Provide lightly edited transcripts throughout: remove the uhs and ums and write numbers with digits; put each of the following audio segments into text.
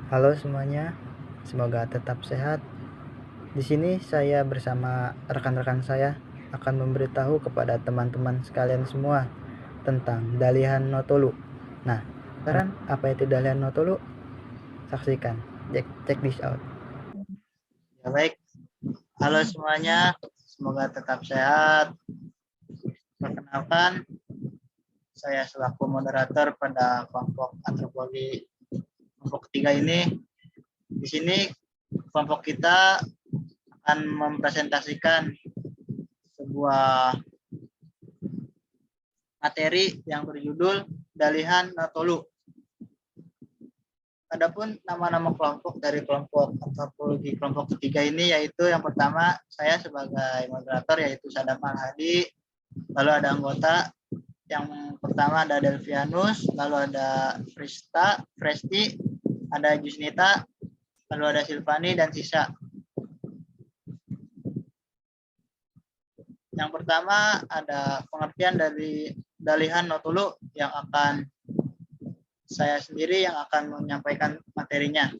Halo semuanya, semoga tetap sehat. Di sini saya bersama rekan-rekan saya akan memberitahu kepada teman-teman sekalian semua tentang Dalihan Notolu. Nah, sekarang apa itu Dalihan Notolu? Saksikan, check this out. Ya baik, halo semuanya, semoga tetap sehat. Perkenalkan, saya selaku moderator pada kelompok antropologi kelompok ketiga ini. Di sini kelompok kita akan mempresentasikan sebuah materi yang berjudul Dalihan Natolu. Adapun nama-nama kelompok dari kelompok antropologi kelompok ketiga ini yaitu yang pertama saya sebagai moderator yaitu Sadam Al-Hadi, lalu ada anggota yang pertama ada Delvianus, lalu ada Presti, ada Jusnita, lalu ada Silvani dan Sisa. Yang pertama ada pengertian dari Dalihan Notulu yang akan saya sendiri yang akan menyampaikan materinya.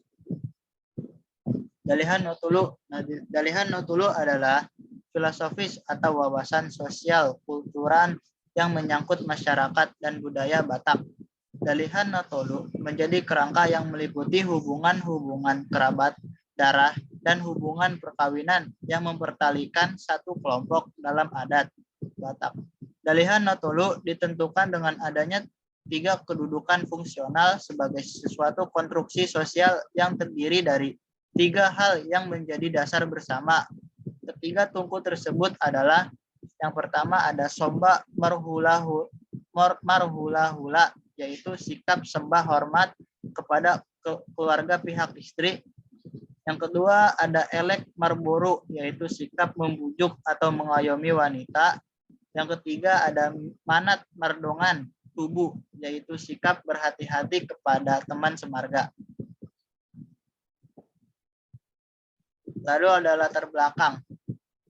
Dalihan Notulu adalah filosofis atau wawasan sosial kultural yang menyangkut masyarakat dan budaya Batak. Dalihan Notolu menjadi kerangka yang meliputi hubungan-hubungan kerabat, darah, dan hubungan perkawinan yang mempertalikan satu kelompok dalam adat Batak. Dalihan Notolu ditentukan dengan adanya tiga kedudukan fungsional sebagai sesuatu konstruksi sosial yang terdiri dari tiga hal yang menjadi dasar bersama. Ketiga tungku tersebut adalah yang pertama ada somba marhula, yaitu sikap sembah hormat kepada keluarga pihak istri. Yang kedua ada elek marboru, yaitu sikap membujuk atau mengayomi wanita. Yang ketiga ada manat mardongan, tubuh, yaitu sikap berhati-hati kepada teman semarga. Lalu ada latar belakang.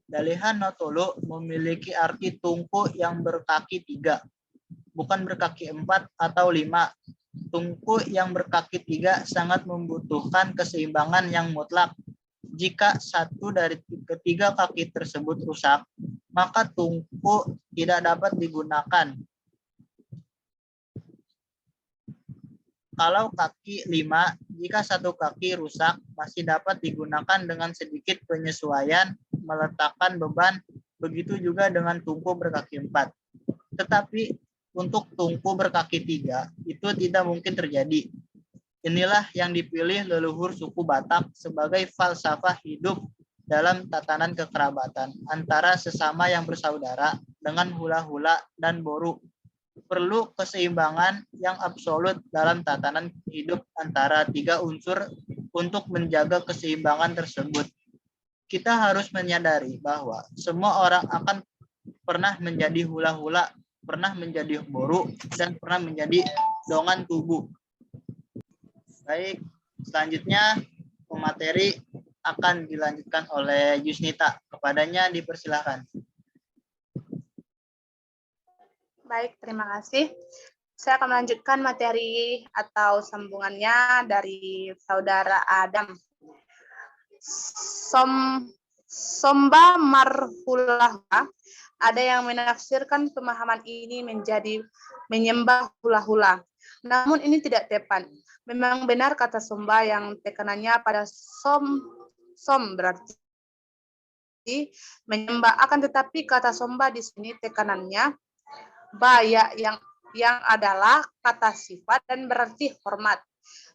Dalihan Notolu memiliki arti tungku yang berkaki 3, bukan berkaki 4 atau 5. Tungku yang berkaki 3 sangat membutuhkan keseimbangan yang mutlak. Jika satu dari ketiga kaki tersebut rusak, maka tungku tidak dapat digunakan. Kalau kaki 5, jika satu kaki rusak, masih dapat digunakan dengan sedikit penyesuaian, meletakkan beban, begitu juga dengan tungku berkaki 4. Tetapi untuk tungku berkaki 3, itu tidak mungkin terjadi. Inilah yang dipilih leluhur suku Batak sebagai falsafah hidup dalam tatanan kekerabatan antara sesama yang bersaudara dengan hula-hula dan boru. Perlu keseimbangan yang absolut dalam tatanan hidup antara tiga unsur untuk menjaga keseimbangan tersebut. Kita harus menyadari bahwa semua orang akan pernah menjadi hula-hula, pernah menjadi boru, dan pernah menjadi dongan tubuh. Baik, selanjutnya pemateri akan dilanjutkan oleh Yusnita. Kepadanya dipersilahkan. Baik, terima kasih. Saya akan melanjutkan materi atau sambungannya dari Saudara Adam. Somba marhula, ada yang menafsirkan pemahaman ini menjadi menyembah hula-hula. Namun ini tidak tepat. Memang benar kata somba yang tekanannya pada som berarti menyembah, akan tetapi kata somba di sini tekanannya baya yang adalah kata sifat dan berarti hormat.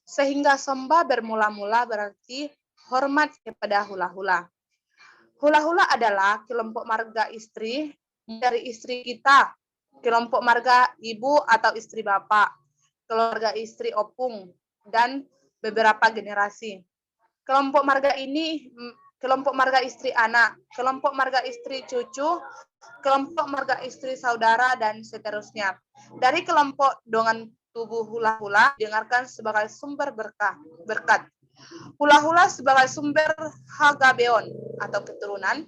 Sehingga somba bermula-mula berarti hormat kepada hula-hula. Hula-hula adalah kelompok marga istri dari istri kita, kelompok marga ibu atau istri bapak, keluarga istri opung, dan beberapa generasi. Kelompok marga ini, kelompok marga istri anak, kelompok marga istri cucu, kelompok marga istri saudara, dan seterusnya. Dari kelompok dongan tubuh hula-hula dengarkan sebagai sumber berkat. Hula-hula sebagai sumber hagabeon atau keturunan.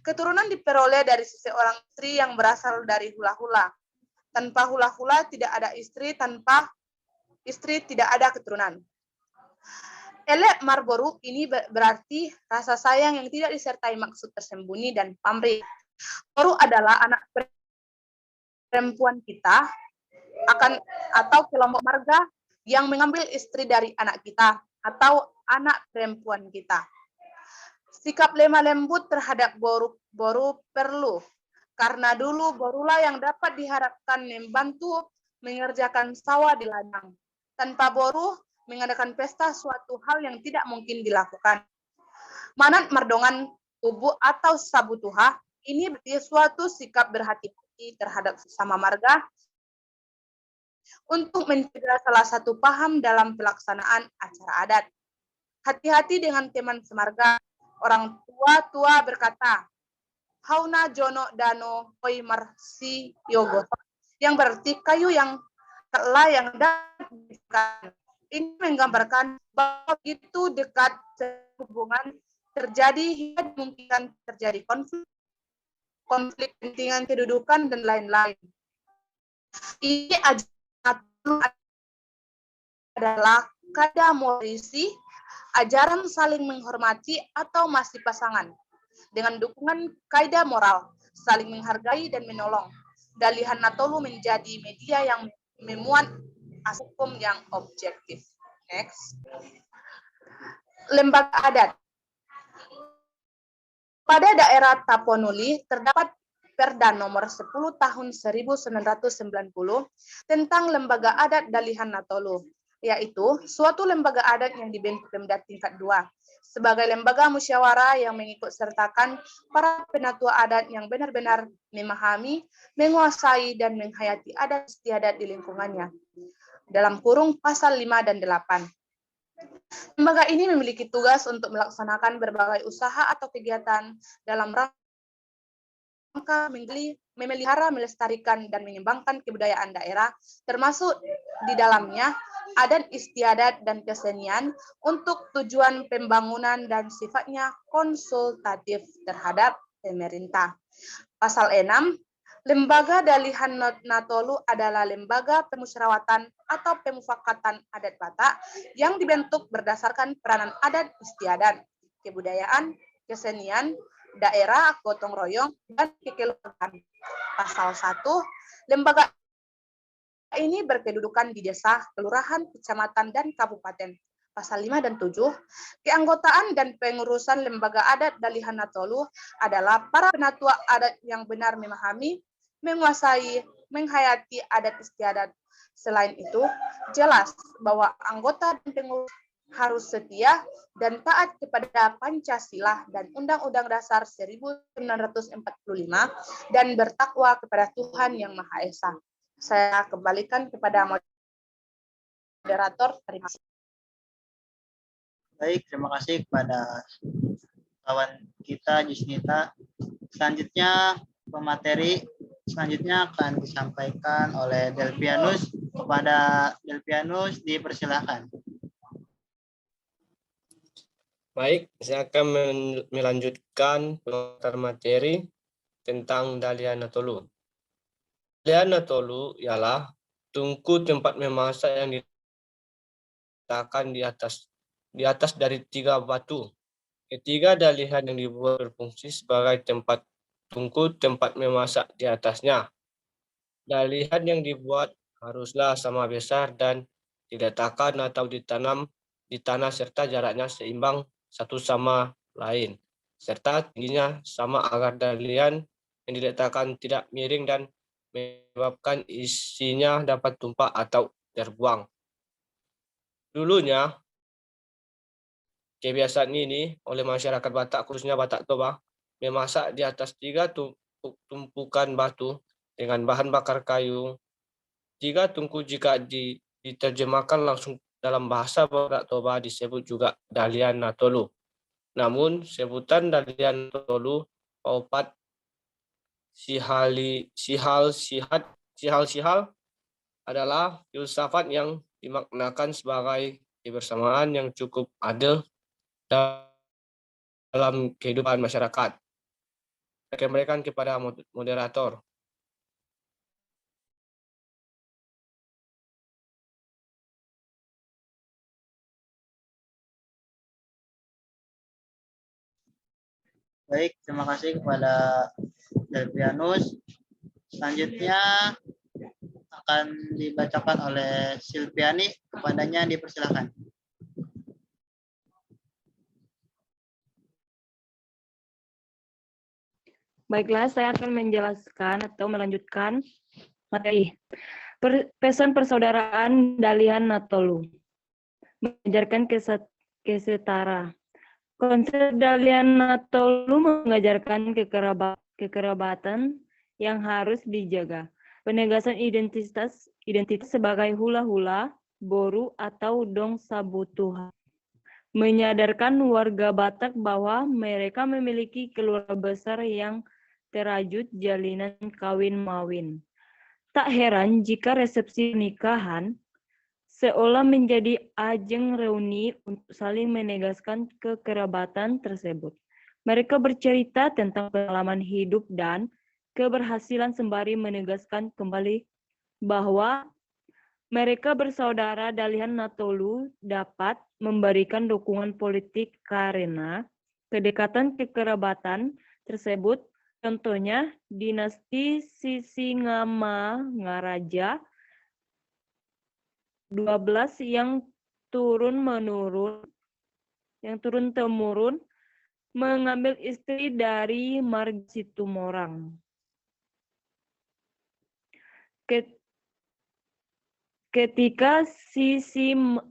Keturunan diperoleh dari seseorang istri yang berasal dari hula-hula. Tanpa hula-hula tidak ada istri, tanpa istri tidak ada keturunan. Elek marboru ini berarti rasa sayang yang tidak disertai maksud tersembunyi dan pamrih. Boru adalah anak perempuan kita atau kelompok marga yang mengambil istri dari anak kita atau anak perempuan kita. Sikap lemah lembut terhadap boru perlu, karena dulu borulah yang dapat diharapkan membantu mengerjakan sawah di ladang. Tanpa boru, mengadakan pesta suatu hal yang tidak mungkin dilakukan. Manat merdongan tubuh atau sabu tuha, ini berarti suatu sikap berhati-hati terhadap sesama marga untuk mencegah salah satu paham dalam pelaksanaan acara adat. Hati-hati dengan teman semarga. Orang tua berkata, Hauna jono dano oi marsi yogo, yang berarti kayu yang telah yang dapat. Ini menggambarkan bahwa begitu dekat hubungan terjadi hingga dimungkinkan terjadi konflik kepentingan kedudukan dan lain-lain. Ini adalah kada morisi, ajaran saling menghormati atau masih pasangan dengan dukungan kaidah moral, saling menghargai dan menolong. Dalihan Natolu menjadi media yang memuat hukum yang objektif. Next. Lembaga adat. Pada daerah Tapanuli terdapat Perda nomor 10 tahun 1990 tentang lembaga adat Dalihan Natolu, yaitu suatu lembaga adat yang dibentuk Pemda tingkat 2 sebagai lembaga musyawarah yang mengikut sertakan para penatua adat yang benar-benar memahami, menguasai, dan menghayati adat istiadat di lingkungannya. Dalam kurung pasal 5 dan 8. Lembaga ini memiliki tugas untuk melaksanakan berbagai usaha atau kegiatan dalam rangka memelihara, melestarikan, dan mengembangkan kebudayaan daerah, termasuk di dalamnya adat istiadat dan kesenian untuk tujuan pembangunan dan sifatnya konsultatif terhadap pemerintah. Pasal 6, Lembaga Dalihan Natolu adalah lembaga pemusyawaratan atau pemufakatan adat Batak yang dibentuk berdasarkan peranan adat istiadat, kebudayaan, kesenian, daerah, gotong royong, dan kekeluargaan. Pasal 1, lembaga ini berkedudukan di desa, kelurahan, kecamatan, dan kabupaten. Pasal 5 dan 7, keanggotaan dan pengurusan lembaga adat Dalihan Natolu adalah para penatua adat yang benar memahami, menguasai, menghayati adat istiadat. Selain itu, jelas bahwa anggota dan pengurus harus setia dan taat kepada Pancasila dan Undang-Undang Dasar 1945 dan bertakwa kepada Tuhan Yang Maha Esa. Saya kembalikan kepada moderator. Terima kasih. Baik, terima kasih kepada kawan kita Jusnita. Selanjutnya pemateri selanjutnya akan disampaikan oleh Delvianus. Kepada Delvianus dipersilakan. Baik, saya akan melanjutkan pemaparan materi tentang Dalihan Natolu. Dalihan Natolu ialah tungku tempat memasak yang diletakkan di atas dari 3 batu. Ketiga dalihan yang dibuat berfungsi sebagai tempat tungku tempat memasak di atasnya. Dalihan yang dibuat haruslah sama besar dan diletakkan atau ditanam di tanah serta jaraknya seimbang satu sama lain, serta tingginya sama agar dalihan yang diletakkan tidak miring dan menyebabkan isinya dapat tumpah atau terbuang. Dulunya, kebiasaan ini oleh masyarakat Batak, khususnya Batak Toba, memasak di atas 3 tumpukan batu dengan bahan bakar kayu. 3 tungku jika diterjemahkan langsung dalam bahasa Batak Toba disebut juga Dalihan Natolu. Namun sebutan Dalihan Natolu Paupat Sihal adalah filsafat yang dimaknakan sebagai kebersamaan yang cukup adil dalam kehidupan masyarakat. Saya kembalikan kepada moderator. Baik, terima kasih kepada Delvianus. Selanjutnya akan dibacakan oleh Silviani. Kepadanya dipersilakan. Baiklah, saya akan menjelaskan atau melanjutkan materi. Pesan persaudaraan Dalihan Natolu. Mengajarkan kesetara. Konsep Dalihan Natolu mengajarkan kekerabatan yang harus dijaga. Penegasan identitas sebagai hula-hula, boru, atau dong sabutuha. Menyadarkan warga Batak bahwa mereka memiliki keluarga besar yang terajut jalinan kawin-mawin. Tak heran jika resepsi nikahan seolah menjadi ajang reuni untuk saling menegaskan kekerabatan tersebut. Mereka bercerita tentang pengalaman hidup dan keberhasilan sembari menegaskan kembali bahwa mereka bersaudara Dalihan Natolu dapat memberikan dukungan politik karena kedekatan kekerabatan tersebut. Contohnya, dinasti Sisingamangaraja 12 yang turun-temurun mengambil istri dari marga Situmorang. Ketika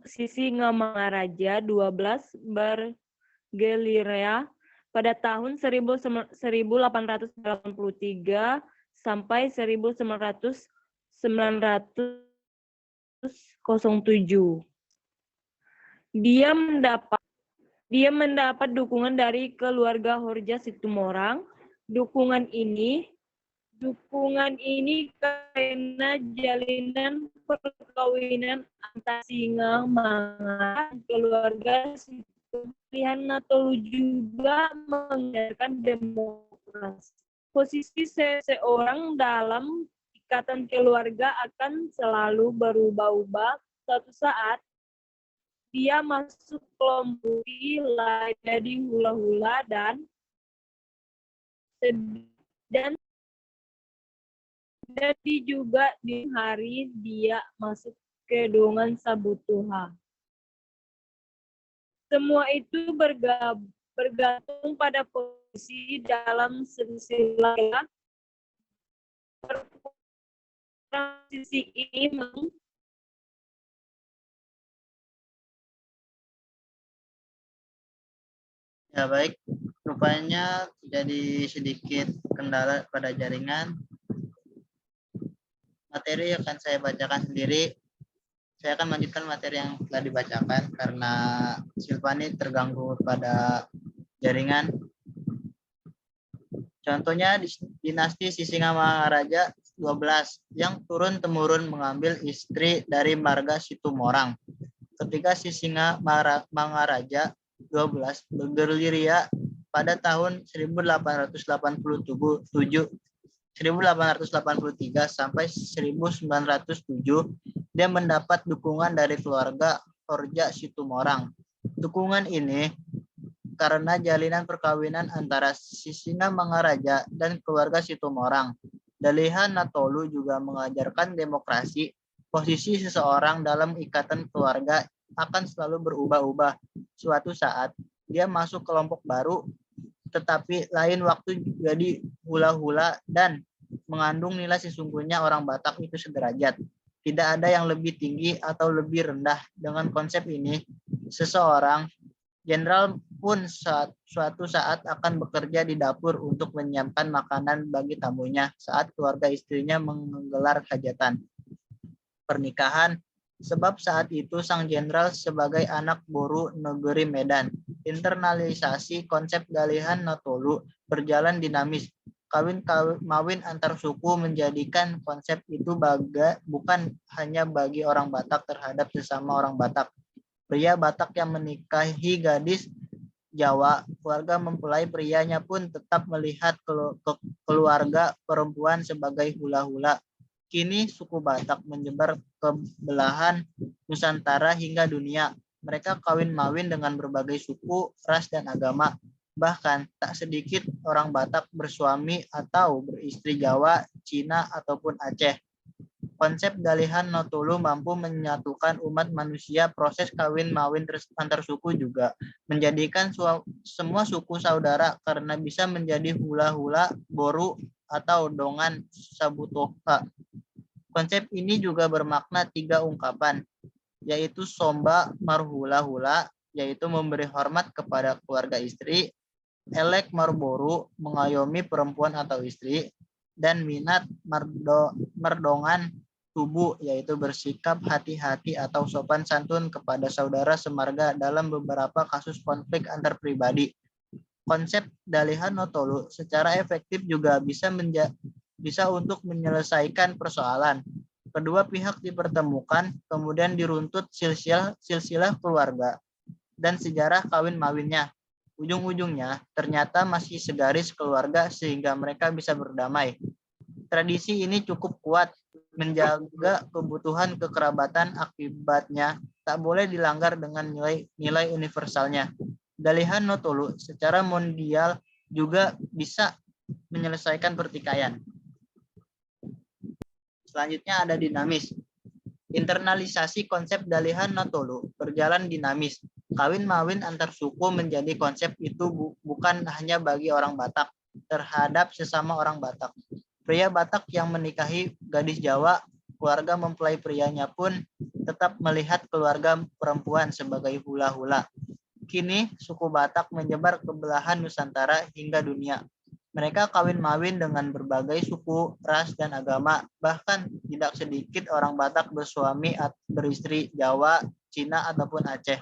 Sisingamangaraja 12 bergelirnya pada tahun 1883 sampai 1907. Dia mendapat dukungan dari keluarga Horja Situmorang. Dukungan ini karena jalinan perkawinan antara Singamangaraja dan keluarga Dalihan Natolu juga mengajarkan demokrasi. Posisi seseorang dalam ikatan keluarga akan selalu berubah-ubah. Suatu saat dia masuk kelompok jadi hula-hula dan juga di hari dia masuk ke dongan sabutuha. Semua itu bergantung pada posisi dalam silsilah. Posisi ini Ya baik, rupanya jadi sedikit kendala pada jaringan. Materi akan saya bacakan sendiri. Saya akan melanjutkan materi yang telah dibacakan karena Silvani terganggu pada jaringan. Contohnya dinasti Sisingamangaraja 12 yang turun-temurun mengambil istri dari marga Situmorang. Ketika Sisingamangaraja 12 bergerilya pada tahun 1883 sampai 1907, dia mendapat dukungan dari keluarga Horja Situmorang. Dukungan ini karena jalinan perkawinan antara Sisingamangaraja dan keluarga Situmorang. Dalihan Natolu juga mengajarkan demokrasi. Posisi seseorang dalam ikatan keluarga akan selalu berubah-ubah. Suatu saat dia masuk kelompok baru, tetapi lain waktu jadi hula-hula dan mengandung nilai sesungguhnya orang Batak itu sederajat. Tidak ada yang lebih tinggi atau lebih rendah. Dengan konsep ini, seseorang jenderal pun suatu saat akan bekerja di dapur untuk menyiapkan makanan bagi tamunya saat keluarga istrinya menggelar hajatan pernikahan. Sebab saat itu sang jenderal sebagai anak boru negeri Medan. Internalisasi konsep Dalihan Natolu berjalan dinamis. Kawin-mawin antar suku menjadikan konsep itu bukan hanya bagi orang Batak terhadap sesama orang Batak. Pria Batak yang menikahi gadis Jawa, keluarga mempelai prianya pun tetap melihat keluarga perempuan sebagai hula-hula. Kini suku Batak menyebar ke belahan Nusantara hingga dunia. Mereka kawin-mawin dengan berbagai suku, ras, dan agama. Bahkan tak sedikit orang Batak bersuami atau beristri Jawa, Cina, ataupun Aceh. Konsep Dalihan no Tolu mampu menyatukan umat manusia. Proses kawin-mawin antar suku juga menjadikan semua suku saudara karena bisa menjadi hula-hula, boru, atau dongan sabutoha. Konsep ini juga bermakna 3 ungkapan, yaitu somba marhula-hula, yaitu memberi hormat kepada keluarga istri, elek marboru, mengayomi perempuan atau istri, dan minat merdongan tubuh, yaitu bersikap hati-hati atau sopan santun kepada saudara semarga dalam beberapa kasus konflik antar pribadi. Konsep Dalihan no Tolu secara efektif juga bisa untuk menyelesaikan persoalan. Kedua pihak dipertemukan, kemudian diruntut silsilah keluarga dan sejarah kawin-mawinnya. Ujung-ujungnya ternyata masih segaris keluarga sehingga mereka bisa berdamai. Tradisi ini cukup kuat menjaga kebutuhan kekerabatan, akibatnya tak boleh dilanggar dengan nilai universalnya. Dalihan no Tolu secara mondial juga bisa menyelesaikan pertikaian. Selanjutnya ada dinamis. Internalisasi konsep Dalihan no Tolu berjalan dinamis. Kawin-mawin antar suku menjadi konsep itu bukan hanya bagi orang Batak terhadap sesama orang Batak. Pria Batak yang menikahi gadis Jawa, keluarga mempelai prianya pun tetap melihat keluarga perempuan sebagai hula-hula. Kini suku Batak menyebar ke belahan Nusantara hingga dunia. Mereka kawin-mawin dengan berbagai suku, ras, dan agama. Bahkan tidak sedikit orang Batak bersuami atau beristri Jawa, Cina, ataupun Aceh.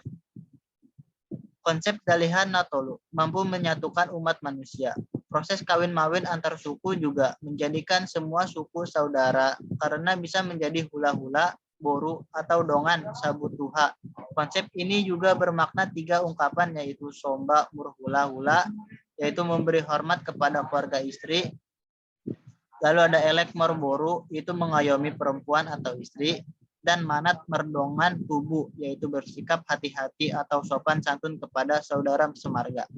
Konsep Dalihan no Tolu mampu menyatukan umat manusia. Proses kawin-mawin antar suku juga menjadikan semua suku saudara karena bisa menjadi hula-hula, boru, atau dongan sabutuha. Konsep ini juga bermakna 3 ungkapan, yaitu somba murhula-hula, yaitu memberi hormat kepada keluarga istri. Lalu ada elek marboru, itu mengayomi perempuan atau istri. Dan manat merdongan tubuh, yaitu bersikap hati-hati atau sopan santun kepada saudara semarga.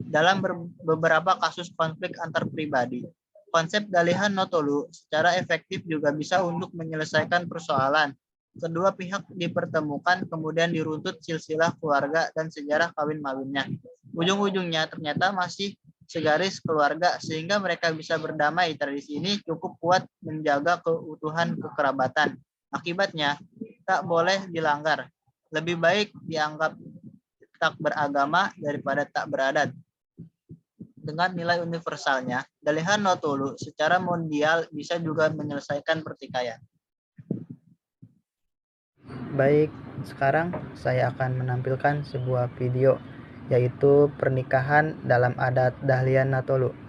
Dalam beberapa kasus konflik antar pribadi, konsep Dalihan no Tolu secara efektif juga bisa untuk menyelesaikan persoalan. Kedua pihak dipertemukan, kemudian diruntut silsilah keluarga dan sejarah kawin-mawinnya. Ujung-ujungnya ternyata masih segaris keluarga sehingga mereka bisa berdamai. Tradisi ini cukup kuat menjaga keutuhan kekerabatan. Akibatnya tak boleh dilanggar. Lebih baik dianggap tak beragama daripada tak beradat. Dengan nilai universalnya, Dalihan no Tolu secara mondial bisa juga menyelesaikan pertikaian. Baik, sekarang saya akan menampilkan sebuah video, yaitu pernikahan dalam adat Dalihan no Tolu.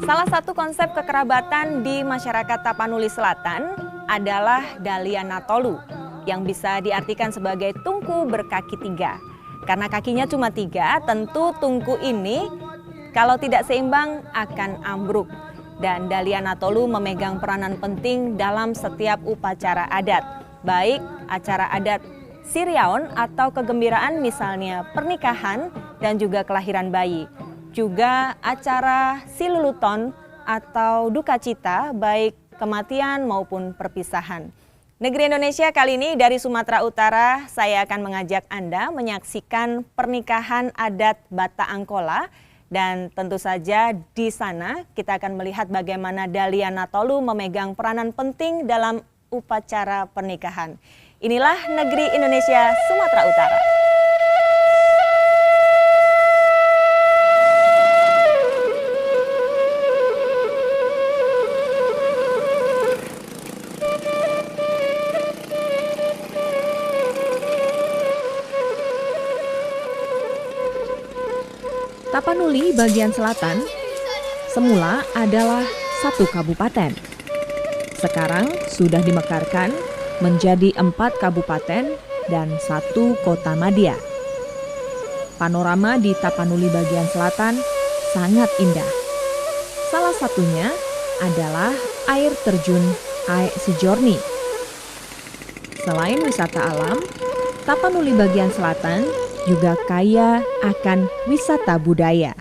Salah satu konsep kekerabatan di masyarakat Tapanuli Selatan adalah Dalihan no Tolu yang bisa diartikan sebagai tungku berkaki 3. Karena kakinya cuma 3, tentu tungku ini kalau tidak seimbang akan ambruk. Dan Dalihan no Tolu memegang peranan penting dalam setiap upacara adat, baik acara adat Siriaon atau kegembiraan misalnya pernikahan dan juga kelahiran bayi. Juga acara Siluluton atau duka cita baik kematian maupun perpisahan. Negeri Indonesia kali ini dari Sumatera Utara saya akan mengajak Anda menyaksikan pernikahan adat Bata Angkola dan tentu saja di sana kita akan melihat bagaimana Dalihan no Tolu memegang peranan penting dalam upacara pernikahan. Inilah negeri Indonesia, Sumatera Utara. Tapanuli bagian selatan semula adalah satu kabupaten. Sekarang sudah dimekarkan menjadi 4 kabupaten dan 1 kota madya. Panorama di Tapanuli bagian selatan sangat indah. Salah satunya adalah air terjun Aek Sijorni. Selain wisata alam, Tapanuli bagian selatan juga kaya akan wisata budaya.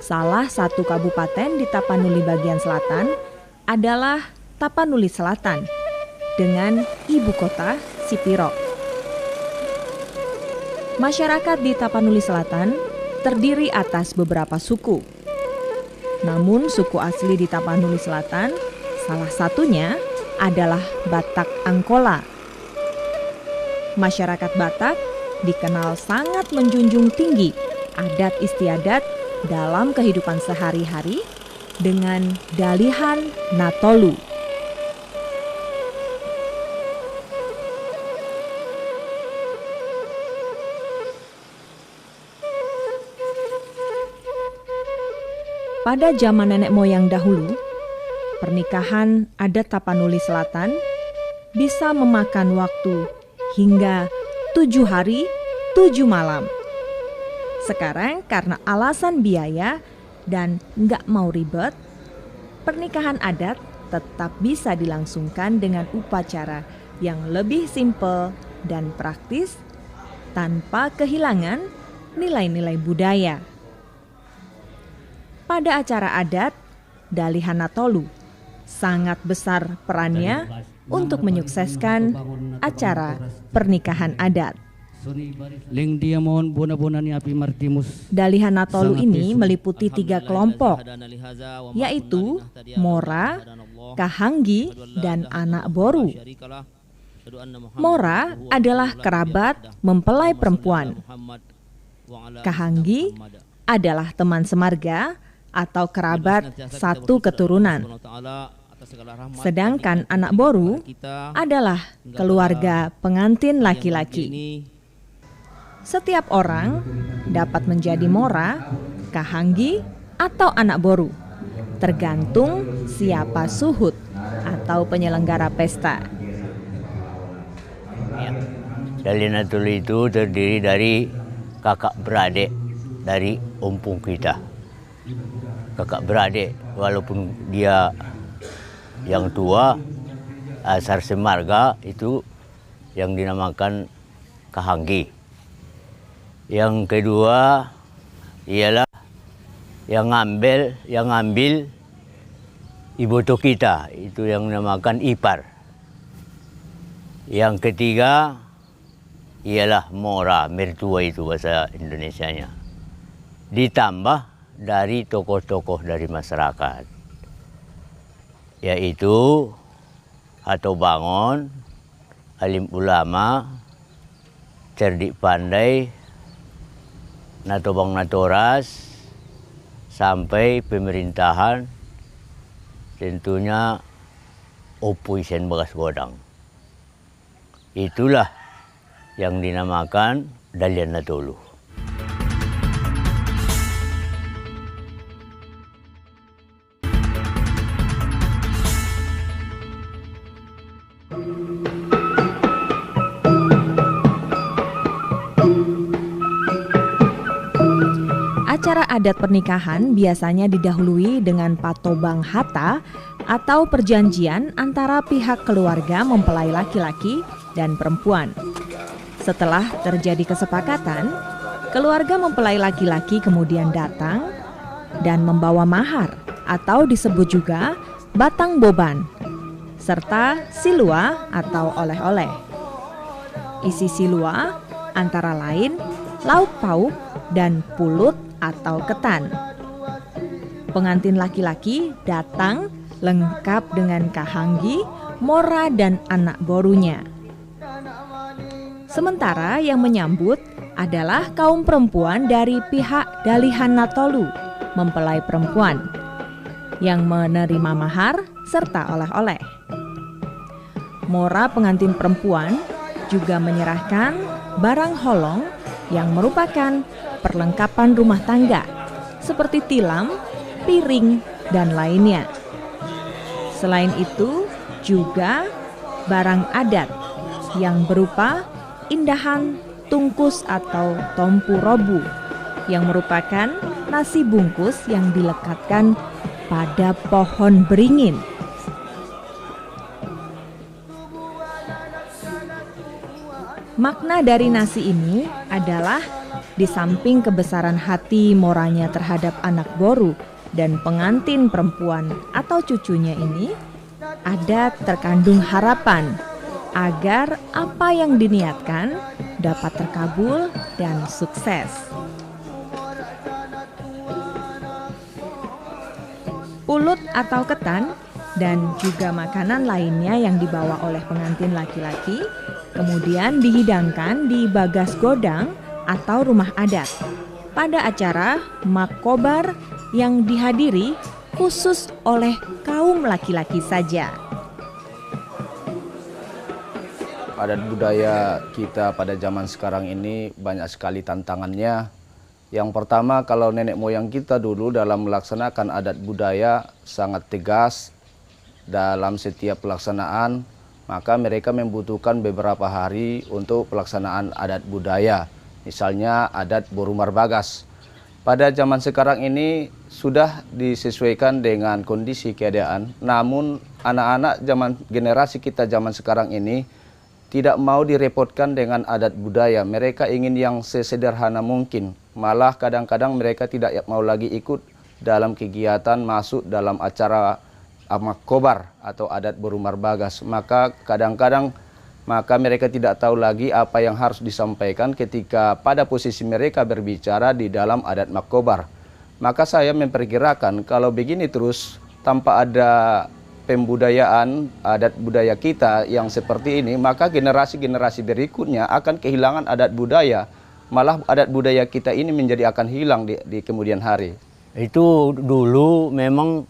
Salah satu kabupaten di Tapanuli bagian selatan adalah Tapanuli Selatan dengan ibu kota Sipiro. Masyarakat di Tapanuli Selatan terdiri atas beberapa suku. Namun suku asli di Tapanuli Selatan salah satunya adalah Batak Angkola. Masyarakat Batak dikenal sangat menjunjung tinggi adat istiadat dalam kehidupan sehari-hari dengan dalihan natolu. Pada zaman nenek moyang dahulu, pernikahan adat Tapanuli Selatan bisa memakan waktu hingga 7 hari 7 malam. Sekarang karena alasan biaya dan nggak mau ribet, pernikahan adat tetap bisa dilangsungkan dengan upacara yang lebih simpel dan praktis tanpa kehilangan nilai-nilai budaya. Pada acara adat, dalihan natolu sangat besar perannya untuk menyukseskan acara pernikahan adat. Dalihan natolu ini meliputi 3 kelompok, yaitu Mora, Kahanggi, dan anak boru. Mora adalah kerabat mempelai perempuan. Kahanggi adalah teman semarga atau kerabat satu keturunan. Sedangkan anak boru adalah keluarga pengantin laki-laki. Setiap orang dapat menjadi Mora, Kahanggi, atau anak boru, tergantung siapa suhud atau penyelenggara pesta. Dalihan natolu itu terdiri dari kakak beradik dari ompong kita. Kakak beradik, walaupun dia yang tua, asal semarga itu yang dinamakan Kahanggi. Yang kedua ialah yang ngambil iboto kita, itu yang dinamakan ipar. Yang ketiga ialah Mora, mertua itu bahasa Indonesianya. Ditambah dari tokoh-tokoh dari masyarakat, yaitu Hato Bangon, alim ulama, cerdik pandai, Natobang Natoras, sampai pemerintahan tentunya Opui Sen Bagas Godang. Itulah yang dinamakan dalihan natolu. Acara adat pernikahan biasanya didahului dengan patobang hata atau perjanjian antara pihak keluarga mempelai laki-laki dan perempuan. Setelah terjadi kesepakatan, keluarga mempelai laki-laki kemudian datang dan membawa mahar atau disebut juga batang boban, serta silua atau oleh-oleh. Isi silua antara lain lauk pauk dan pulut atau ketan. Pengantin laki-laki datang lengkap dengan kahanggi, mora, dan anak borunya. Sementara yang menyambut adalah kaum perempuan dari pihak Dalihan Natolu, mempelai perempuan, yang menerima mahar serta oleh-oleh. Mora pengantin perempuan juga menyerahkan barang holong yang merupakan perlengkapan rumah tangga seperti tilam, piring, dan lainnya. Selain itu juga barang adat yang berupa indahan tungkus atau tompu robu yang merupakan nasi bungkus yang dilekatkan pada pohon beringin. Makna dari nasi ini adalah di samping kebesaran hati moranya terhadap anak boru dan pengantin perempuan atau cucunya ini, ada terkandung harapan agar apa yang diniatkan dapat terkabul dan sukses. Pulut atau ketan dan juga makanan lainnya yang dibawa oleh pengantin laki-laki kemudian dihidangkan di bagas godang atau rumah adat pada acara makobar yang dihadiri khusus oleh kaum laki-laki saja. Adat budaya kita pada zaman sekarang ini banyak sekali tantangannya. Yang pertama, kalau nenek moyang kita dulu dalam melaksanakan adat budaya sangat tegas dalam setiap pelaksanaan, maka mereka membutuhkan beberapa hari untuk pelaksanaan adat budaya. Misalnya adat Boru Marbagas. Pada zaman sekarang ini sudah disesuaikan dengan kondisi keadaan, namun anak-anak generasi kita zaman sekarang ini tidak mau direpotkan dengan adat budaya. Mereka ingin yang sesederhana mungkin. Malah kadang-kadang mereka tidak mau lagi ikut dalam kegiatan masuk dalam acara makobar atau adat Boru Marbagas. Maka kadang-kadang mereka tidak tahu lagi apa yang harus disampaikan ketika pada posisi mereka berbicara di dalam adat makobar. Maka saya memperkirakan kalau begini terus tanpa ada pembudayaan adat budaya kita yang seperti ini, maka generasi-generasi berikutnya akan kehilangan adat budaya. Malah adat budaya kita ini akan hilang di kemudian hari. Itu dulu memang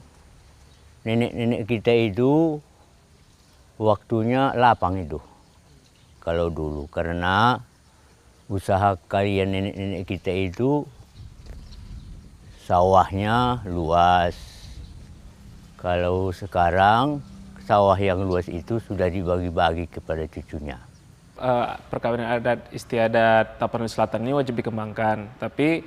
nenek-nenek kita itu waktunya lapang itu. Kalau dulu, karena usaha kalian nenek-nenek kita itu sawahnya luas. Kalau sekarang sawah yang luas itu sudah dibagi-bagi kepada cucunya. Perkawinan adat istiadat Tapanuli Selatan ini wajib dikembangkan, tapi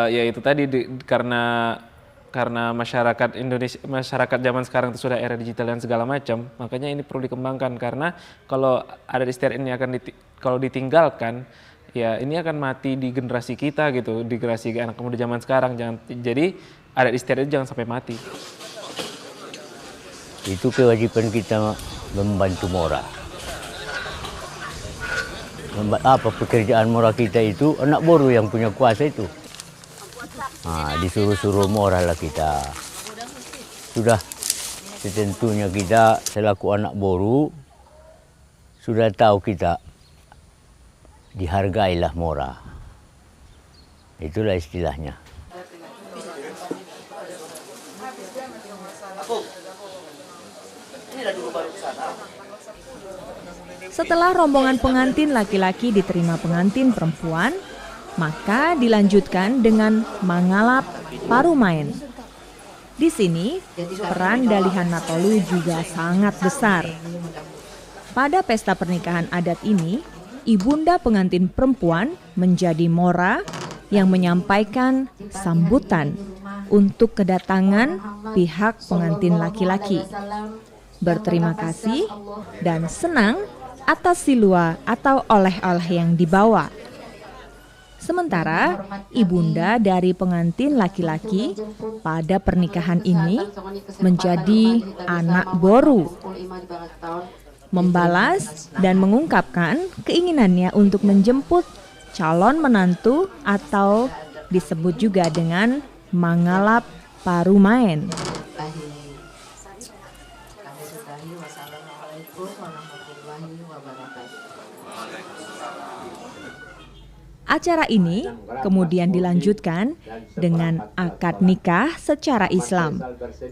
ya itu tadi karena masyarakat Indonesia, masyarakat zaman sekarang itu sudah era digital dan segala macam, makanya ini perlu dikembangkan. Karena kalau adat istiadat ini kalau ditinggalkan, ya ini akan mati di generasi kita gitu, di generasi anak muda zaman sekarang. Jadi adat istiadat itu jangan sampai mati. Itu kewajiban kita membantu Mora. Apa pekerjaan Mora kita itu, anak boru yang punya kuasa itu. Nah, disuruh-suruh Mora lah kita. Sudah tentunya kita selaku anak boru, sudah tahu kita dihargailah Mora. Itulah istilahnya. Setelah rombongan pengantin laki-laki diterima pengantin perempuan, maka dilanjutkan dengan mangalap parumain. Di sini, peran Dalihan Natolu juga sangat besar. Pada pesta pernikahan adat ini, ibunda pengantin perempuan menjadi Mora yang menyampaikan sambutan untuk kedatangan pihak pengantin laki-laki. Berterima kasih dan senang atas silua atau oleh-oleh yang dibawa. Sementara ibunda dari pengantin laki-laki pada pernikahan ini menjadi anak boru, membalas dan mengungkapkan keinginannya untuk menjemput calon menantu atau disebut juga dengan mangalap parumain. Acara ini kemudian dilanjutkan dengan akad nikah secara Islam,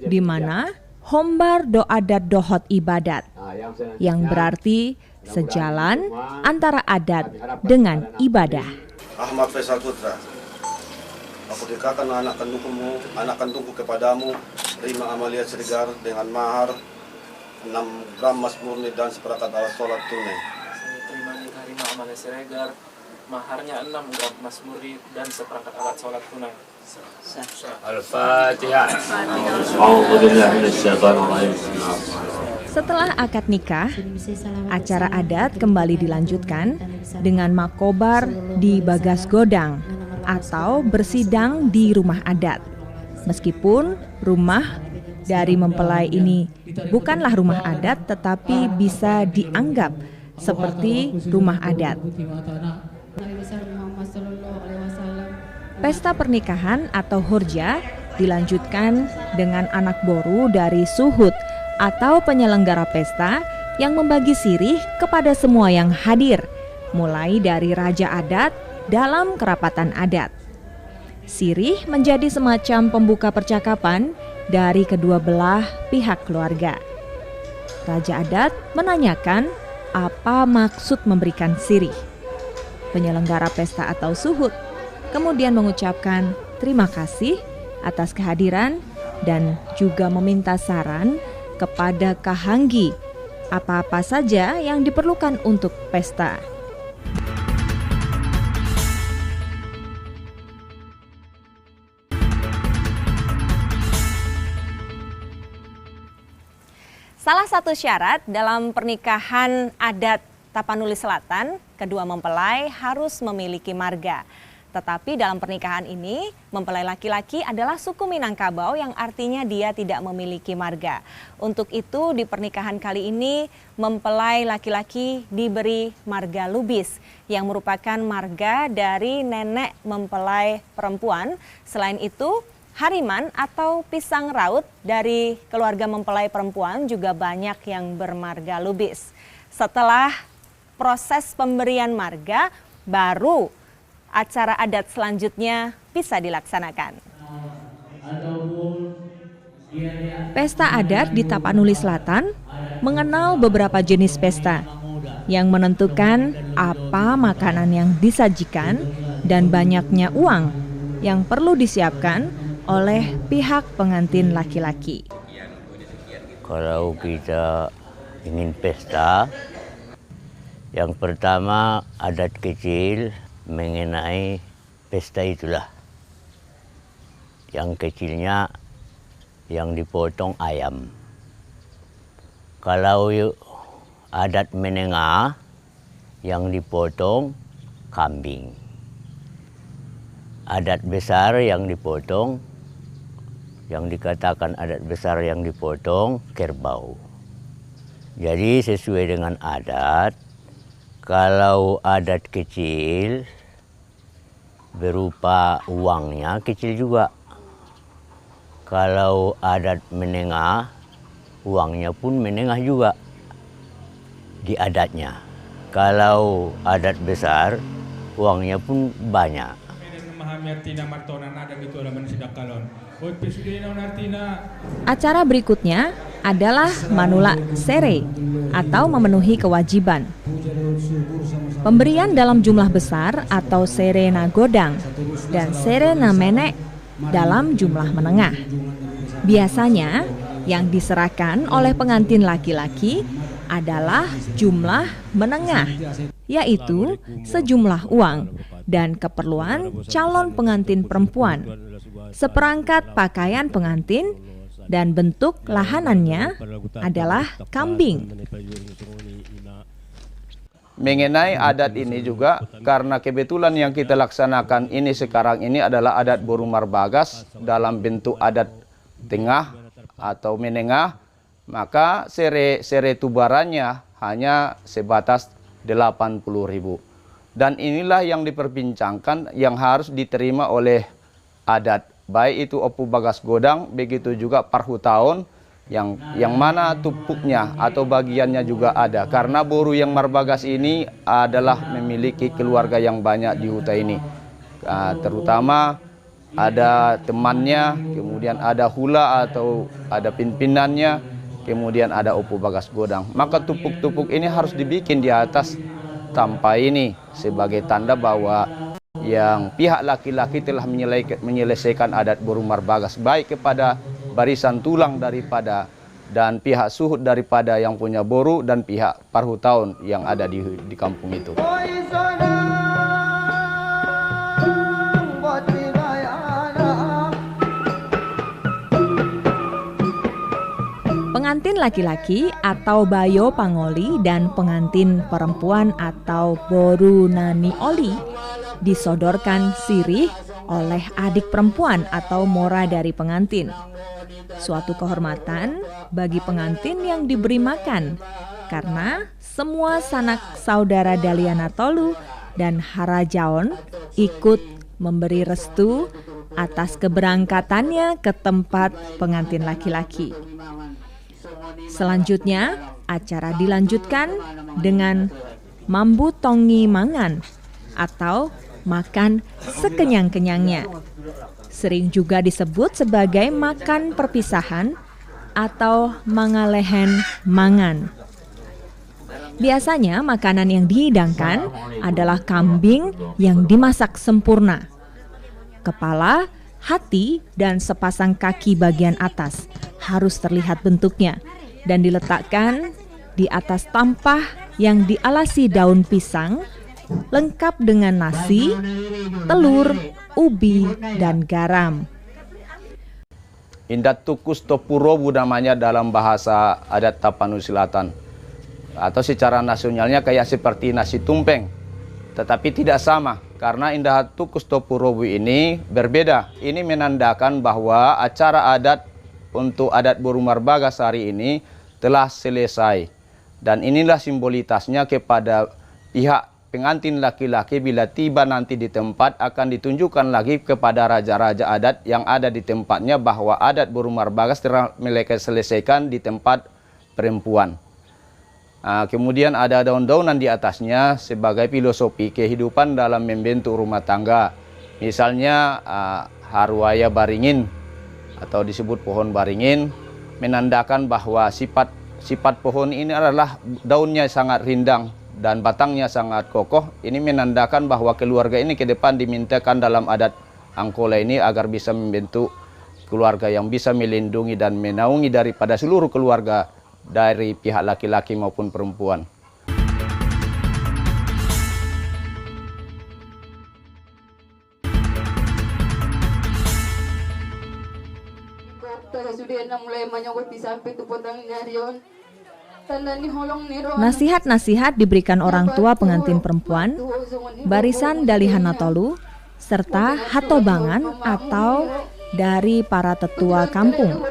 di mana hombar doadat dohot ibadat, yang berarti sejalan antara adat dengan ibadah. Ahmad Faisal Putra, aku nikahkan anak kandungku kepadamu, Rima Amalia Siregar, dengan mahar 6 gram emas murni dan seperangkat alat sholat tunai. Terima nikah Rima Amalia Siregar, maharnya 6 gram emas murni dan seperangkat alat sholat tunai. Al-Fatihah. Setelah akad nikah, acara adat kembali dilanjutkan dengan makobar di Bagas Godang atau bersidang di rumah adat. Meskipun rumah dari mempelai ini bukanlah rumah adat, tetapi bisa dianggap seperti rumah adat. Pesta pernikahan atau hurja dilanjutkan dengan anak boru dari suhud atau penyelenggara pesta yang membagi sirih kepada semua yang hadir, mulai dari raja adat dalam kerapatan adat. Sirih menjadi semacam pembuka percakapan dari kedua belah pihak keluarga. Raja adat menanyakan apa maksud memberikan sirih. Penyelenggara pesta atau suhud kemudian mengucapkan terima kasih atas kehadiran dan juga meminta saran kepada kahanggi apa-apa saja yang diperlukan untuk pesta. Salah satu syarat dalam pernikahan adat Tapanuli Selatan, kedua mempelai harus memiliki marga. Tetapi dalam pernikahan ini, mempelai laki-laki adalah suku Minangkabau yang artinya dia tidak memiliki marga. Untuk itu di pernikahan kali ini, mempelai laki-laki diberi marga Lubis yang merupakan marga dari nenek mempelai perempuan. Selain itu, Hariman atau pisang raut dari keluarga mempelai perempuan juga banyak yang bermarga Lubis. Setelah proses pemberian marga, baru acara adat selanjutnya bisa dilaksanakan. Pesta adat di Tapanuli Selatan mengenal beberapa jenis pesta yang menentukan apa makanan yang disajikan dan banyaknya uang yang perlu disiapkan oleh pihak pengantin laki-laki. Kalau kita ingin pesta, yang pertama adat kecil mengenai pesta itulah. Yang kecilnya yang dipotong ayam. Kalau adat menengah yang dipotong kambing. Adat besar yang dipotong, yang dikatakan adat besar yang dipotong kerbau. Jadi sesuai dengan adat, kalau adat kecil berupa uangnya kecil juga. Kalau adat menengah, uangnya pun menengah juga di adatnya. Kalau adat besar, uangnya pun banyak. Acara berikutnya adalah manula sere atau memenuhi kewajiban. Pemberian dalam jumlah besar atau serena godang dan serena menek dalam jumlah menengah. Biasanya yang diserahkan oleh pengantin laki-laki adalah jumlah menengah, yaitu sejumlah uang dan keperluan calon pengantin perempuan, seperangkat pakaian pengantin, dan bentuk lahanannya adalah kambing. Mengenai adat ini juga, karena kebetulan yang kita laksanakan ini sekarang ini adalah adat Borumar Bagas dalam bentuk adat tengah atau menengah, maka sere tubarannya hanya sebatas 80.000. Dan inilah yang diperbincangkan yang harus diterima oleh adat, baik itu Opu Bagas Godang, begitu juga Parhutaun, yang mana tupuknya atau bagiannya juga ada, karena boru yang marbagas ini adalah memiliki keluarga yang banyak di hutan ini, terutama ada temannya, kemudian ada hula atau ada pimpinannya, kemudian ada Opo Bagas Godang. Maka tupuk-tupuk ini harus dibikin di atas tampai ini sebagai tanda bahwa yang pihak laki-laki telah menyelesaikan adat boru marbagas, baik kepada barisan tulang daripada dan pihak suhud daripada yang punya boru dan pihak parhutaun yang ada di kampung itu. Pengantin laki-laki atau Bayo Pangoli dan pengantin perempuan atau Boru Nani Oli disodorkan sirih oleh adik perempuan atau mora dari pengantin. Suatu kehormatan bagi pengantin yang diberi makan, karena semua sanak saudara Daliana Tolu dan Harajaon ikut memberi restu atas keberangkatannya ke tempat pengantin laki-laki. Selanjutnya, acara dilanjutkan dengan mambu tongi mangan atau makan sekenyang-kenyangnya. Sering juga disebut sebagai makan perpisahan atau mangalehen mangan. Biasanya makanan yang dihidangkan adalah kambing yang dimasak sempurna. Kepala, hati, dan sepasang kaki bagian atas harus terlihat bentuknya dan diletakkan di atas tampah yang dialasi daun pisang, lengkap dengan nasi, telur, ubi, dan garam. Indat tukus topurobu namanya dalam bahasa adat Tapanuli Selatan. Atau secara nasionalnya kayak seperti nasi tumpeng. Tetapi tidak sama, karena indat tukus topurobu ini berbeda. Ini menandakan bahwa acara adat untuk adat boru marbagas hari ini telah selesai. Dan inilah simbolitasnya kepada pihak pengantin laki-laki bila tiba nanti di tempat akan ditunjukkan lagi kepada raja-raja adat yang ada di tempatnya bahwa adat boru marbagas telah mereka selesaikan di tempat perempuan. Kemudian ada daun-daunan di atasnya sebagai filosofi kehidupan dalam membentuk rumah tangga. Misalnya haruaya baringin atau disebut pohon baringin, menandakan bahwa sifat pohon ini adalah daunnya sangat rindang dan batangnya sangat kokoh. Ini menandakan bahwa keluarga ini ke depan dimintakan dalam adat Angkola ini agar bisa membentuk keluarga yang bisa melindungi dan menaungi daripada seluruh keluarga dari pihak laki-laki maupun perempuan. Nasihat-nasihat diberikan orang tua pengantin perempuan, barisan Daliana Tolu, serta hatobangan atau dari para tetua kampung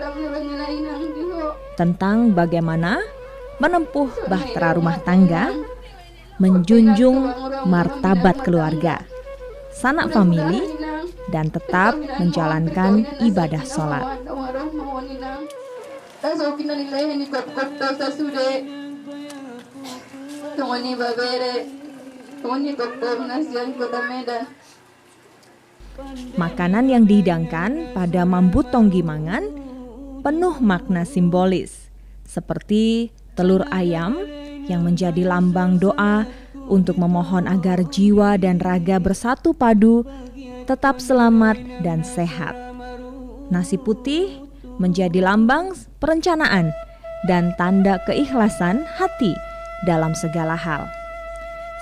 tentang bagaimana menempuh bahtera rumah tangga, menjunjung martabat keluarga, sanak famili, dan tetap menjalankan ibadah sholat. Makanan yang dihidangkan pada mambu tonggi mangan penuh makna simbolis, seperti telur ayam yang menjadi lambang doa untuk memohon agar jiwa dan raga bersatu padu, tetap selamat dan sehat. Nasi putih menjadi lambang perencanaan dan tanda keikhlasan hati dalam segala hal.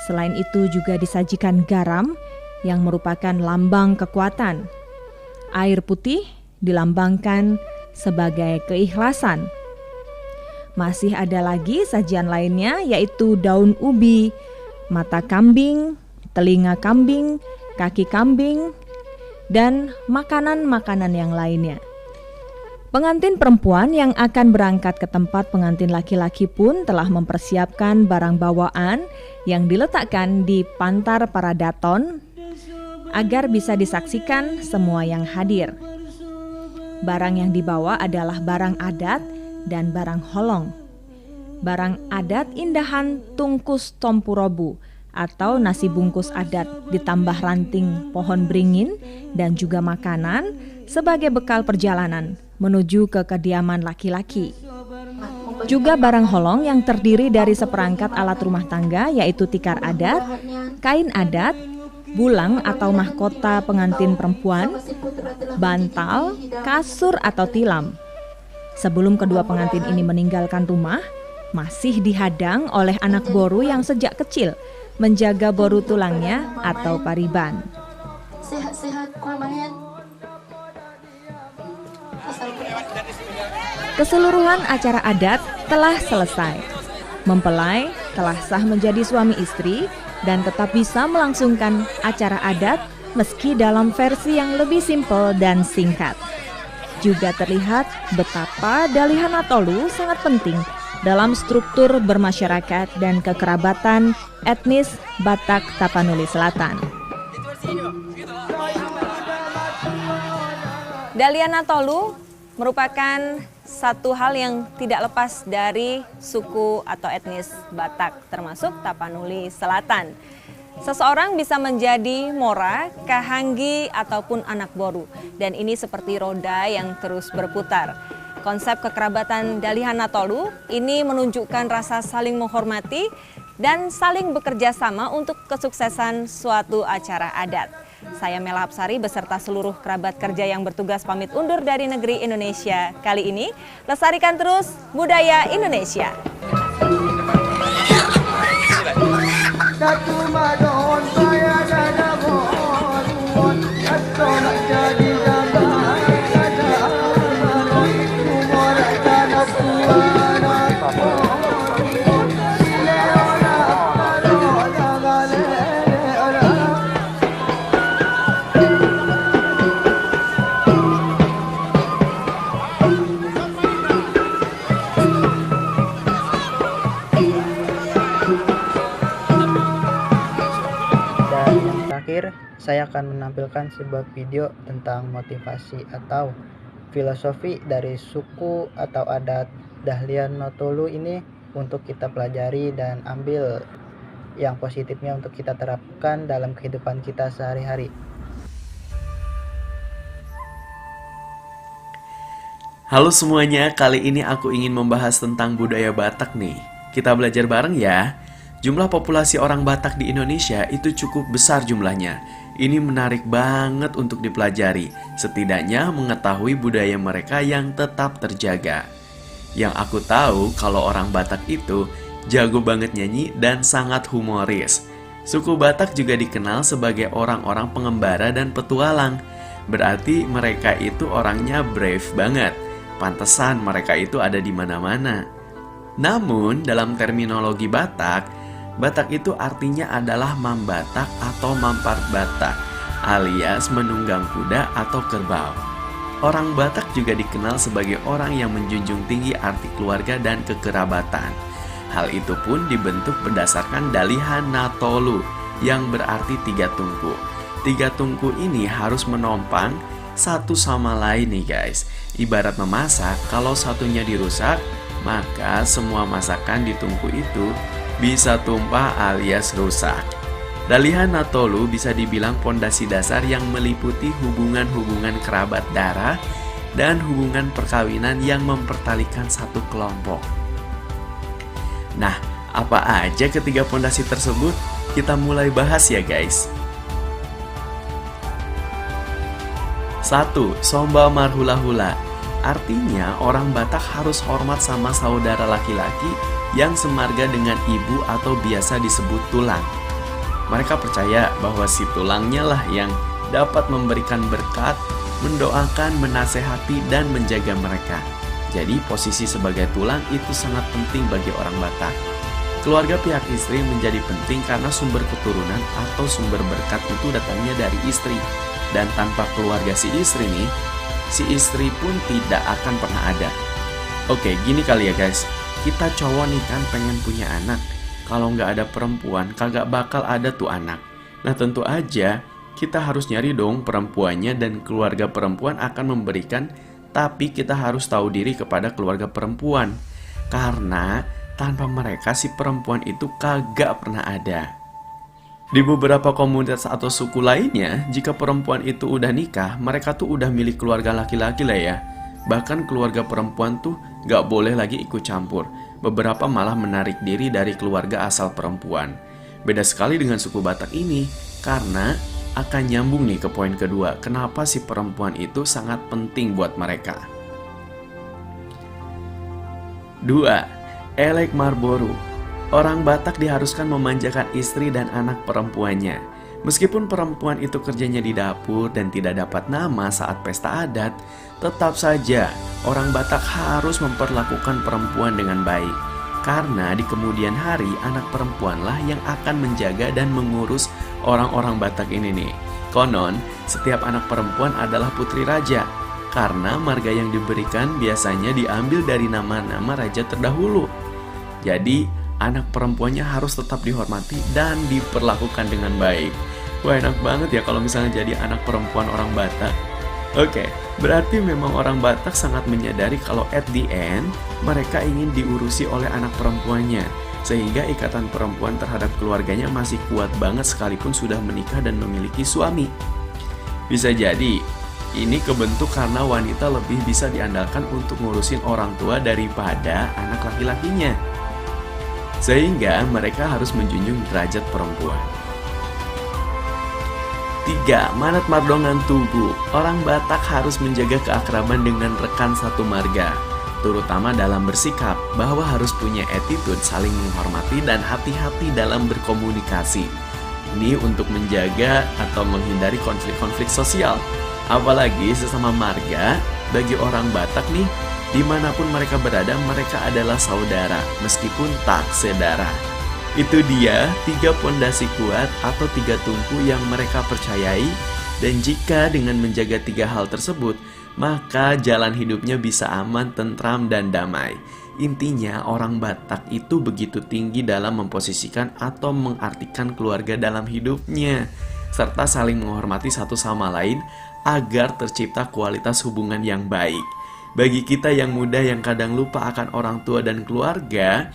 Selain itu juga disajikan garam yang merupakan lambang kekuatan. Air putih dilambangkan sebagai keikhlasan. Masih ada lagi sajian lainnya, yaitu daun ubi, mata kambing, telinga kambing, kaki kambing, dan makanan-makanan yang lainnya. Pengantin perempuan yang akan berangkat ke tempat pengantin laki-laki pun telah mempersiapkan barang bawaan yang diletakkan di pantar para daton agar bisa disaksikan semua yang hadir. Barang yang dibawa adalah barang adat dan barang holong. Barang adat indahan tungkus tompurobu atau nasi bungkus adat ditambah ranting pohon beringin dan juga makanan sebagai bekal perjalanan menuju ke kediaman laki-laki. Juga barang holong yang terdiri dari seperangkat alat rumah tangga yaitu tikar adat, kain adat, bulang atau mahkota pengantin perempuan, bantal, kasur atau tilam. Sebelum kedua pengantin ini meninggalkan rumah, masih dihadang oleh anak boru yang sejak kecil menjaga boru tulangnya atau pariban. Sehat-sehat, Keseluruhan acara adat telah selesai. Mempelai telah sah menjadi suami istri dan tetap bisa melangsungkan acara adat meski dalam versi yang lebih simpel dan singkat. Juga terlihat betapa Dalihan Natolu sangat penting dalam struktur bermasyarakat dan kekerabatan etnis Batak Tapanuli Selatan. Dalihan Natolu merupakan satu hal yang tidak lepas dari suku atau etnis Batak, termasuk Tapanuli Selatan. Seseorang bisa menjadi mora, kahanggi, ataupun anak boru. Dan ini seperti roda yang terus berputar. Konsep kekerabatan Dalihan Natolu ini menunjukkan rasa saling menghormati dan saling bekerja sama untuk kesuksesan suatu acara adat. Saya Mela Hapsari beserta seluruh kerabat kerja yang bertugas pamit undur dari negeri Indonesia. Kali ini, lestarikan terus budaya Indonesia. Saya akan menampilkan sebuah video tentang motivasi atau filosofi dari suku atau adat Dalihan Natolu ini untuk kita pelajari dan ambil yang positifnya untuk kita terapkan dalam kehidupan kita sehari-hari. Halo semuanya, kali ini aku ingin membahas tentang budaya Batak nih. Kita belajar bareng ya. Jumlah populasi orang Batak di Indonesia itu cukup besar jumlahnya. Ini menarik banget untuk dipelajari, setidaknya mengetahui budaya mereka yang tetap terjaga. Yang aku tahu kalau orang Batak itu jago banget nyanyi dan sangat humoris. Suku Batak juga dikenal sebagai orang-orang pengembara dan petualang. Berarti mereka itu orangnya brave banget. Pantesan mereka itu ada di mana-mana. Namun dalam terminologi Batak, Batak itu artinya adalah mambatak atau mampar Batak, alias menunggang kuda atau kerbau. Orang Batak juga dikenal sebagai orang yang menjunjung tinggi arti keluarga dan kekerabatan. Hal itu pun dibentuk berdasarkan Dalihan Natolu yang berarti 3 tungku. 3 tungku ini harus menompang satu sama lain nih guys. Ibarat memasak, kalau satunya dirusak, maka semua masakan di tungku itu bisa tumpah alias rusak. Dalihan Natolu bisa dibilang pondasi dasar yang meliputi hubungan-hubungan kerabat darah dan hubungan perkawinan yang mempertalikan satu kelompok. Nah, apa aja ketiga pondasi tersebut? Kita mulai bahas ya guys. 1. Somba marhula-hula. Artinya orang Batak harus hormat sama saudara laki-laki yang semarga dengan ibu atau biasa disebut tulang. Mereka percaya bahwa si tulangnya lah yang dapat memberikan berkat, mendoakan, menasehati, dan menjaga mereka. Jadi posisi sebagai tulang itu sangat penting bagi orang Batak. Keluarga pihak istri menjadi penting karena sumber keturunan atau sumber berkat itu datangnya dari istri. Dan tanpa keluarga si istri nih, si istri pun tidak akan pernah ada. Oke, gini kali ya guys. Kita cowok nih kan pengen punya anak. Kalau nggak ada perempuan, kagak bakal ada tuh anak. Nah tentu aja kita harus nyari dong perempuannya dan keluarga perempuan akan memberikan Tapi kita harus tahu diri kepada keluarga perempuan. Karena tanpa mereka si perempuan itu kagak pernah ada. Di beberapa komunitas atau suku lainnya, jika perempuan itu udah nikah, mereka tuh udah milik keluarga laki-laki lah ya. Bahkan keluarga perempuan tuh gak boleh lagi ikut campur. Beberapa malah menarik diri dari keluarga asal perempuan. Beda sekali dengan suku Batak ini, karena akan nyambung nih ke poin kedua, kenapa si perempuan itu sangat penting buat mereka. 2. Elek Marboru. Orang Batak diharuskan memanjakan istri dan anak perempuannya. Meskipun perempuan itu kerjanya di dapur dan tidak dapat nama saat pesta adat, tetap saja orang Batak harus memperlakukan perempuan dengan baik. Karena di kemudian hari anak perempuanlah yang akan menjaga dan mengurus orang-orang Batak ini nih. Konon, setiap anak perempuan adalah putri raja. Karena marga yang diberikan biasanya diambil dari nama-nama raja terdahulu. Jadi, anak perempuannya harus tetap dihormati dan diperlakukan dengan baik. Wah, enak banget ya kalau misalnya jadi anak perempuan orang Batak. Oke, berarti memang orang Batak sangat menyadari kalau at the end mereka ingin diurusi oleh anak perempuannya. Sehingga ikatan perempuan terhadap keluarganya masih kuat banget sekalipun sudah menikah dan memiliki suami. Bisa jadi, ini kebentuk karena wanita lebih bisa diandalkan untuk ngurusin orang tua daripada anak laki-lakinya. Sehingga mereka harus menjunjung derajat perempuan. 3. Manat Mardongan Tugu. Orang Batak harus menjaga keakraban dengan rekan satu marga, terutama dalam bersikap, bahwa harus punya attitude saling menghormati dan hati-hati dalam berkomunikasi. Ini untuk menjaga atau menghindari konflik-konflik sosial. Apalagi sesama marga, bagi orang Batak nih, dimanapun mereka berada, mereka adalah saudara, meskipun tak sedarah. Itu dia 3 pondasi kuat atau 3 tungku yang mereka percayai. Dan jika dengan menjaga 3 hal tersebut, maka jalan hidupnya bisa aman, tentram, dan damai. Intinya orang Batak itu begitu tinggi dalam memposisikan atau mengartikan keluarga dalam hidupnya, serta saling menghormati satu sama lain agar tercipta kualitas hubungan yang baik. Bagi kita yang muda yang kadang lupa akan orang tua dan keluarga,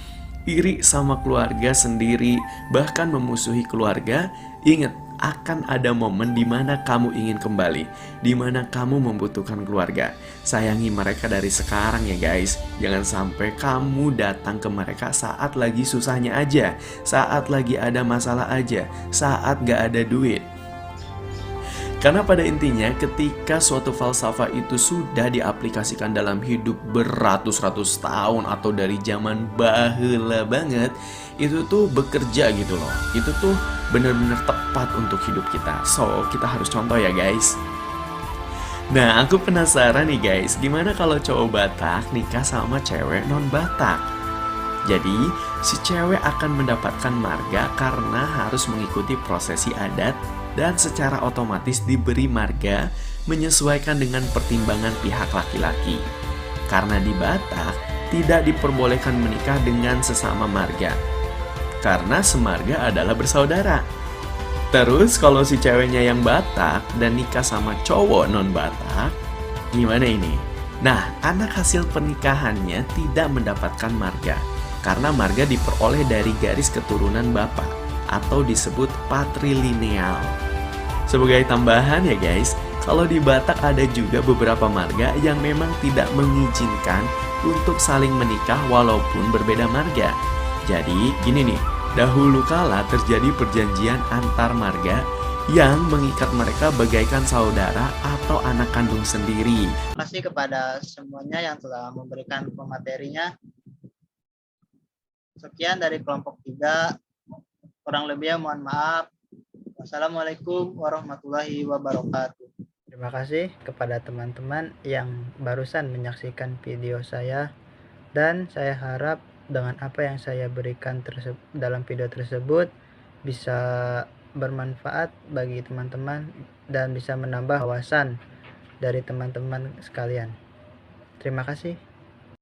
iri sama keluarga sendiri, bahkan memusuhi keluarga, ingat akan ada momen di mana kamu ingin kembali, di mana kamu membutuhkan keluarga. Sayangi mereka dari sekarang ya guys. Jangan sampai kamu datang ke mereka saat lagi susahnya aja, saat lagi ada masalah aja, saat gak ada duit. Karena pada intinya ketika suatu falsafah itu sudah diaplikasikan dalam hidup beratus-ratus tahun atau dari zaman baheula banget, itu tuh bekerja gitu loh. Itu tuh benar-benar tepat untuk hidup kita. So, kita harus contoh ya guys. Nah, aku penasaran nih guys, gimana kalau cowok Batak nikah sama cewek non-Batak? Jadi, si cewek akan mendapatkan marga karena harus mengikuti prosesi adat dan secara otomatis diberi marga menyesuaikan dengan pertimbangan pihak laki-laki. Karena di Batak tidak diperbolehkan menikah dengan sesama marga, karena semarga adalah bersaudara. Terus kalau si ceweknya yang Batak dan nikah sama cowok non-Batak, gimana ini? Nah, anak hasil pernikahannya tidak mendapatkan marga, karena marga diperoleh dari garis keturunan bapak, atau disebut patrilineal. Sebagai tambahan ya guys, kalau di Batak ada juga beberapa marga yang memang tidak mengizinkan untuk saling menikah walaupun berbeda marga. Jadi gini nih, dahulu kala terjadi perjanjian antar marga yang mengikat mereka bagaikan saudara atau anak kandung sendiri. Terima kasih kepada semuanya yang telah memberikan pematerinya. Sekian dari kelompok 3. Kurang lebihnya mohon maaf. Wassalamualaikum warahmatullahi wabarakatuh. Terima kasih kepada teman-teman yang barusan menyaksikan video saya, dan saya harap dengan apa yang saya berikan dalam video tersebut bisa bermanfaat bagi teman-teman dan bisa menambah wawasan dari teman-teman sekalian. Terima kasih.